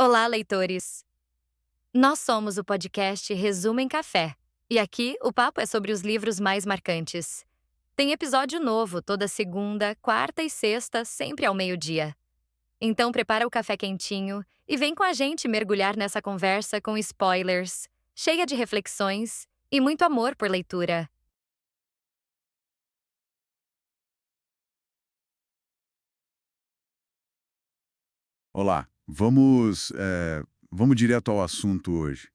Olá, leitores! Nós somos o podcast Resumo em Café, e aqui o papo é sobre os livros mais marcantes. Tem episódio novo toda segunda, quarta e sexta, sempre ao meio-dia. Então prepara o café quentinho e vem com a gente mergulhar nessa conversa com spoilers, cheia de reflexões e muito amor por leitura. Olá, vamos direto ao assunto hoje.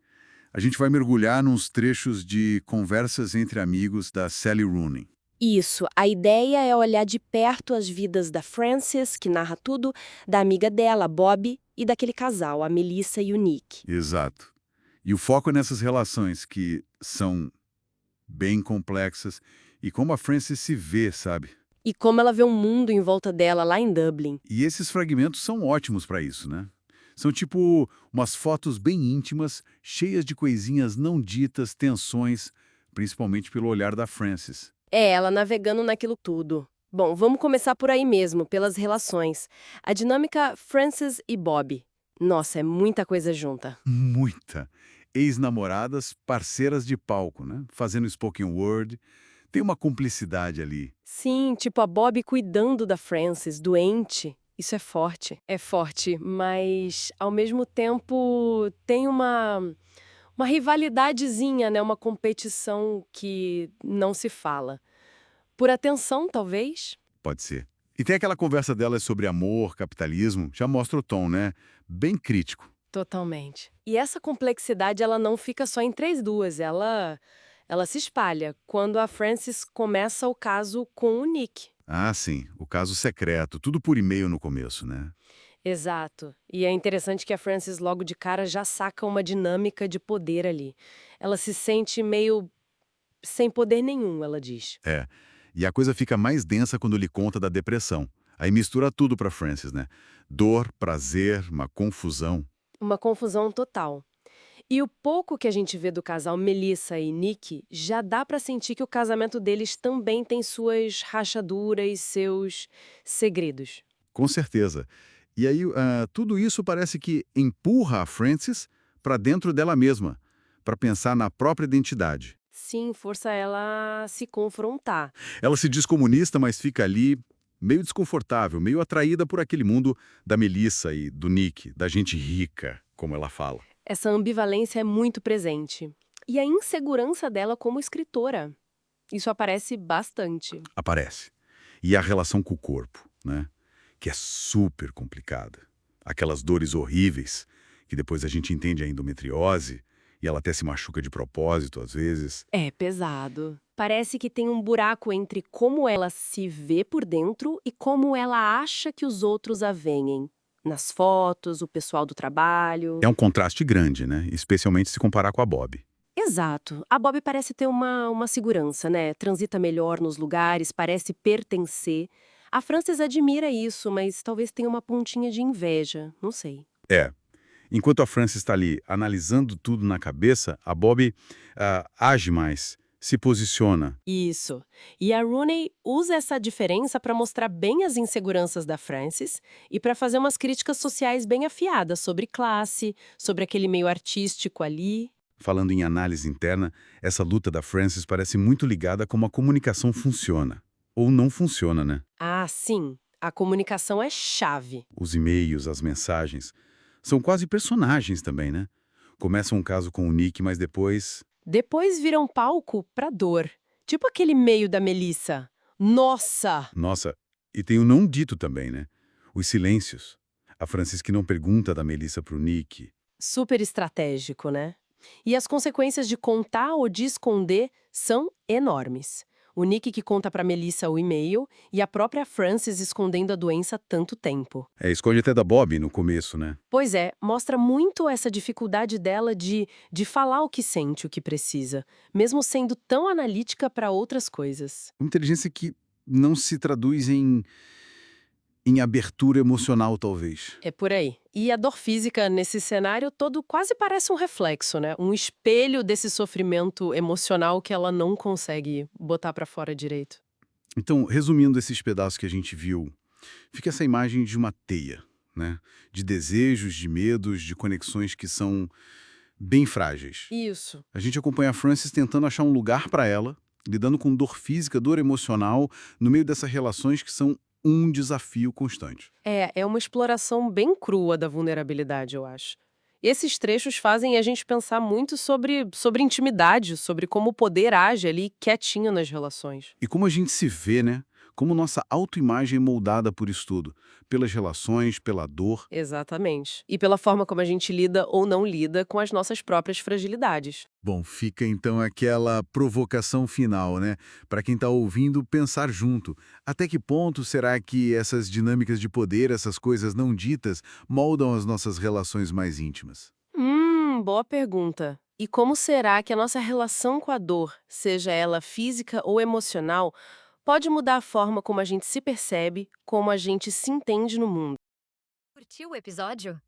A gente vai mergulhar nos trechos de Conversas entre Amigos da Sally Rooney. Isso, a ideia é olhar de perto as vidas da Frances, que narra tudo, da amiga dela, Bob, e daquele casal, a Melissa e o Nick. Exato. E o foco é nessas relações que são bem complexas e como a Frances se vê, sabe? E como ela vê o mundo em volta dela lá em Dublin. E esses fragmentos são ótimos para isso, né? São tipo umas fotos bem íntimas, cheias de coisinhas não ditas, tensões, principalmente pelo olhar da Frances. É, ela navegando naquilo tudo. Bom, vamos começar por aí mesmo, pelas relações. A dinâmica Frances e Bob. Nossa, é muita coisa junta. Muita. Ex-namoradas, parceiras de palco, né? Fazendo spoken word. Tem uma cumplicidade ali. Sim, tipo a Bob cuidando da Frances, doente. Isso é forte. É forte, mas ao mesmo tempo tem uma rivalidadezinha, né, uma competição que não se fala. Por atenção, talvez? Pode ser. E tem aquela conversa delas sobre amor, capitalismo. Já mostra o tom, né? Bem crítico. Totalmente. E essa complexidade, ela não fica só entre as duas, ela se espalha quando a Frances começa o caso com o Nick. Ah, sim. O caso secreto. Tudo por e-mail no começo, né? Exato. E é interessante que a Frances logo de cara já saca uma dinâmica de poder ali. Ela se sente meio sem poder nenhum, ela diz. É. E a coisa fica mais densa quando lhe conta da depressão. Aí mistura tudo pra Frances, né? Dor, prazer, uma confusão. Uma confusão total. E o pouco que a gente vê do casal Melissa e Nick, já dá pra sentir que o casamento deles também tem suas rachaduras, seus segredos. Com certeza. E aí, tudo isso parece que empurra a Frances para dentro dela mesma, para pensar na própria identidade. Sim, força ela a se confrontar. Ela se diz comunista, mas fica ali meio desconfortável, meio atraída por aquele mundo da Melissa e do Nick, da gente rica, como ela fala. Essa ambivalência é muito presente. E a insegurança dela como escritora. Isso aparece bastante. Aparece. E a relação com o corpo, né? Que é super complicada. Aquelas dores horríveis, que depois a gente entende a endometriose, e ela até se machuca de propósito às vezes. É pesado. Parece que tem um buraco entre como ela se vê por dentro e como ela acha que os outros a veem. Nas fotos, o pessoal do trabalho. É um contraste grande, né? Especialmente se comparar com a Bob. Exato. A Bob parece ter uma segurança, né? Transita melhor nos lugares, parece pertencer. A Frances admira isso, mas talvez tenha uma pontinha de inveja. Não sei. É. Enquanto a Frances está ali analisando tudo na cabeça, a Bob age mais, se posiciona. Isso. E a Rooney usa essa diferença para mostrar bem as inseguranças da Frances e para fazer umas críticas sociais bem afiadas sobre classe, sobre aquele meio artístico ali. Falando em análise interna, essa luta da Frances parece muito ligada a como a comunicação funciona. Ou não funciona, né? Ah, sim. A comunicação é chave. Os e-mails, as mensagens. São quase personagens também, né? Começa um caso com o Nick, mas depois. Depois vira um palco pra dor. Tipo aquele meio da Melissa. Nossa! Nossa, e tem o não dito também, né? Os silêncios. A Frances que não pergunta da Melissa pro Nick. Super estratégico, né? E as consequências de contar ou de esconder são enormes. O Nick que conta pra Melissa o e-mail e a própria Frances escondendo a doença há tanto tempo. Esconde até da Bob no começo, né? Pois é, mostra muito essa dificuldade dela de falar o que sente, o que precisa, mesmo sendo tão analítica para outras coisas. Uma inteligência que não se traduz em abertura emocional, talvez. É por aí. E a dor física nesse cenário todo quase parece um reflexo, né? Um espelho desse sofrimento emocional que ela não consegue botar pra fora direito. Então, resumindo esses pedaços que a gente viu, fica essa imagem de uma teia, né? De desejos, de medos, de conexões que são bem frágeis. Isso. A gente acompanha a Frances tentando achar um lugar para ela, lidando com dor física, dor emocional, no meio dessas relações que são um desafio constante. É uma exploração bem crua da vulnerabilidade, eu acho. Esses trechos fazem a gente pensar muito sobre intimidade, sobre como o poder age ali quietinho nas relações. E como a gente se vê, né? Como nossa autoimagem é moldada por isso tudo, pelas relações, pela dor. Exatamente. E pela forma como a gente lida ou não lida com as nossas próprias fragilidades. Bom, fica então aquela provocação final, né? Para quem está ouvindo, pensar junto. Até que ponto será que essas dinâmicas de poder, essas coisas não ditas, moldam as nossas relações mais íntimas? Boa pergunta. E como será que a nossa relação com a dor, seja ela física ou emocional, pode mudar a forma como a gente se percebe, como a gente se entende no mundo? Curtiu o episódio?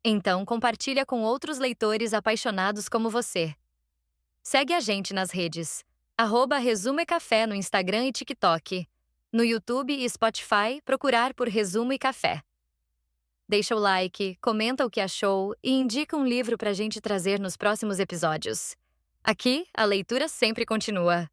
Então compartilha com outros leitores apaixonados como você. Segue a gente nas redes. @Resumo e Café no Instagram e TikTok. No YouTube e Spotify, procurar por Resumo e Café. Deixa o like, comenta o que achou e indica um livro pra gente trazer nos próximos episódios. Aqui, a leitura sempre continua.